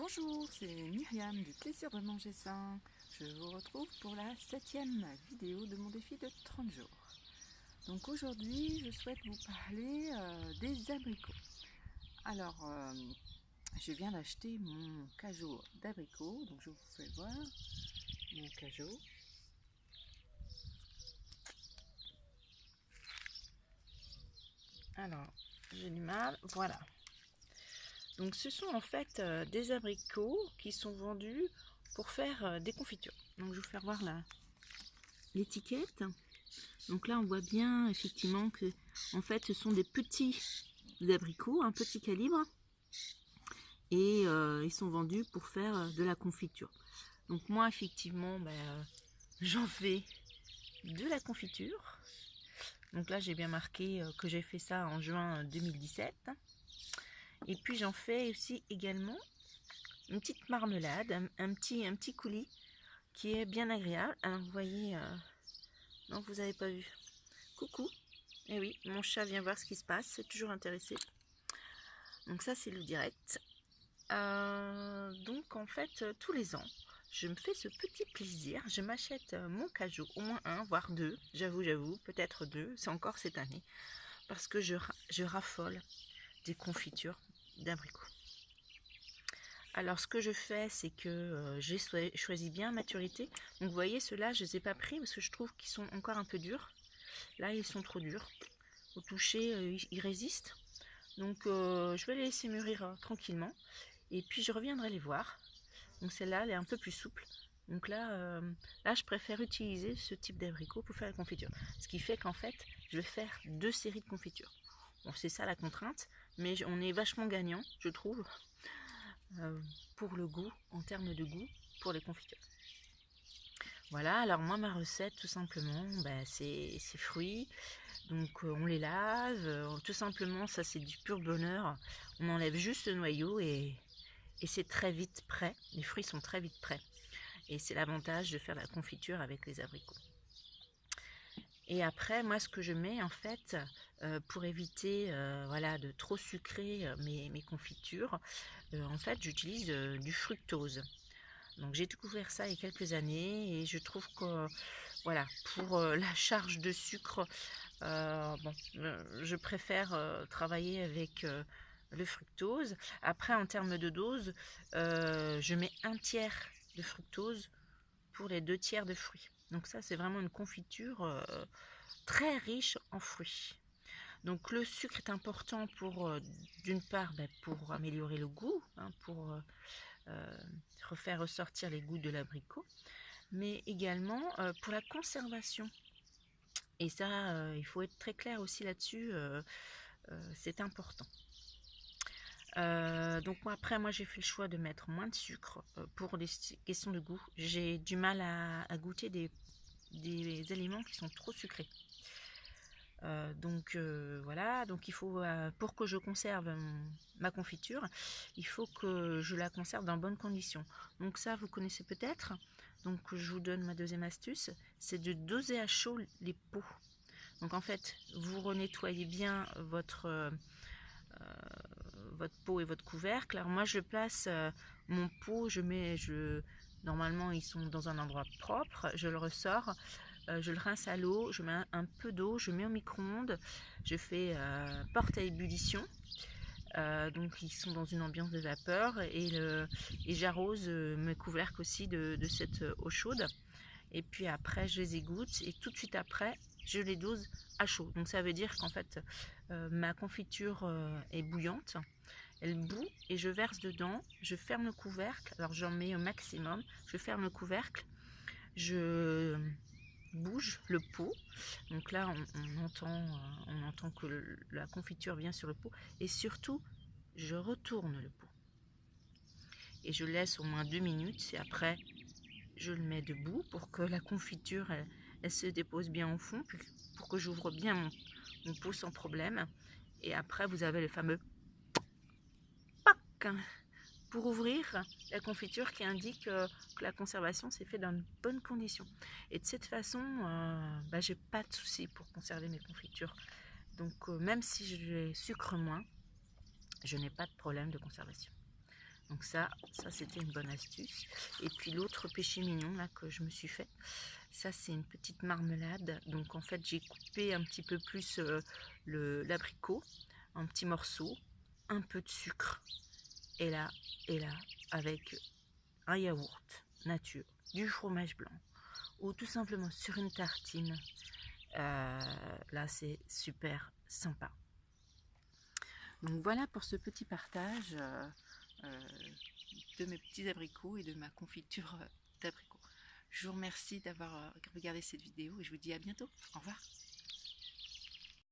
Bonjour, c'est Myriam du Plaisir de Manger Sain. Je vous retrouve pour la 7e vidéo de mon défi de 30 jours. Donc aujourd'hui, je souhaite vous parler des abricots. Alors, je viens d'acheter mon cajot d'abricots, donc je vous fais voir mon cajot. Alors, j'ai du mal, voilà. Donc ce sont en fait des abricots qui sont vendus pour faire des confitures. Donc je vais vous faire voir l'étiquette. Donc là on voit bien effectivement que en fait ce sont des petits abricots, un petit calibre, et ils sont vendus pour faire de la confiture. Donc moi effectivement j'en fais de la confiture. Donc là j'ai bien marqué que j'ai fait ça en juin 2017. Et puis j'en fais aussi également une petite marmelade, un petit coulis qui est bien agréable. Alors vous voyez, non vous n'avez pas vu. Coucou. Eh oui, mon chat vient voir ce qui se passe, c'est toujours intéressé. Donc ça c'est le direct. Donc en fait tous les ans, je me fais ce petit plaisir. Je m'achète mon cajot, au moins un, voire deux. J'avoue, peut-être deux, c'est encore cette année. Parce que je raffole des confitures d'abricots. Alors ce que je fais, c'est que j'ai choisi bien maturité. Donc vous voyez, ceux-là, je ne les ai pas pris parce que je trouve qu'ils sont encore un peu durs. Là, ils sont trop durs. Au toucher, ils résistent. Donc je vais les laisser mûrir tranquillement. Et puis je reviendrai les voir. Donc celle-là, elle est un peu plus souple. Donc là, je préfère utiliser ce type d'abricot pour faire la confiture. Ce qui fait qu'en fait, je vais faire 2 séries de confitures. Bon, c'est ça la contrainte, mais on est vachement gagnant, je trouve, pour le goût, en termes de goût, pour les confitures. Voilà, alors moi, ma recette, tout simplement, c'est fruits. Donc on les lave, tout simplement, ça c'est du pur bonheur. On enlève juste le noyau et c'est très vite prêt. Les fruits sont très vite prêts. Et c'est l'avantage de faire la confiture avec les abricots. Et après, moi, ce que je mets, en fait, pour éviter voilà, de trop sucrer mes confitures, en fait, j'utilise du fructose. Donc, j'ai découvert ça il y a quelques années et je trouve que, voilà, pour la charge de sucre, je préfère travailler avec le fructose. Après, en termes de dose, je mets 1/3 de fructose pour les 2/3 de fruits. Donc ça, c'est vraiment une confiture très riche en fruits. Donc le sucre est important pour, d'une part, pour améliorer le goût, hein, pour refaire ressortir les goûts de l'abricot, mais également pour la conservation. Et ça, il faut être très clair aussi là-dessus, c'est important. Donc après, moi j'ai fait le choix de mettre moins de sucre pour des questions de goût. J'ai du mal à goûter des aliments qui sont trop sucrés. Voilà, donc il faut, pour que je conserve ma confiture, il faut que je la conserve dans bonnes conditions. Donc ça, vous connaissez peut-être. Donc je vous donne ma deuxième astuce, c'est de doser à chaud les pots. Donc en fait, vous renettoyez bien votre pot et votre couvercle. Alors moi je place mon pot, normalement ils sont dans un endroit propre, je le ressors, je le rince à l'eau, je mets un peu d'eau, je mets au micro-ondes, je fais porte à ébullition. Donc ils sont dans une ambiance de vapeur et j'arrose mes couvercles aussi de cette eau chaude. Et puis après je les égoutte et tout de suite après je les dose à chaud. Donc ça veut dire qu'en fait ma confiture est bouillante, elle bout et je verse dedans, je ferme le couvercle, alors j'en mets au maximum, je ferme le couvercle, je bouge le pot, donc là on entend que la confiture vient sur le pot, et surtout je retourne le pot et je laisse au moins 2 minutes et après je le mets debout pour que la confiture elle se dépose bien au fond, pour que j'ouvre bien mon pot sans problème. Et après vous avez le fameux pack pour ouvrir la confiture qui indique que la conservation s'est faite dans de bonnes conditions. Et de cette façon, j'ai pas de souci pour conserver mes confitures. Donc même si je les sucre moins, je n'ai pas de problème de conservation. Donc ça c'était une bonne astuce. Et puis l'autre péché mignon là que je me suis fait, ça c'est une petite marmelade. Donc en fait j'ai coupé un petit peu plus l'abricot en petits morceaux, un peu de sucre, et là avec un yaourt nature, du fromage blanc, ou tout simplement sur une tartine. Là c'est super sympa. Donc voilà pour ce petit partage de mes petits abricots et de ma confiture d'abricots. Je vous remercie d'avoir regardé cette vidéo et je vous dis à bientôt. Au revoir.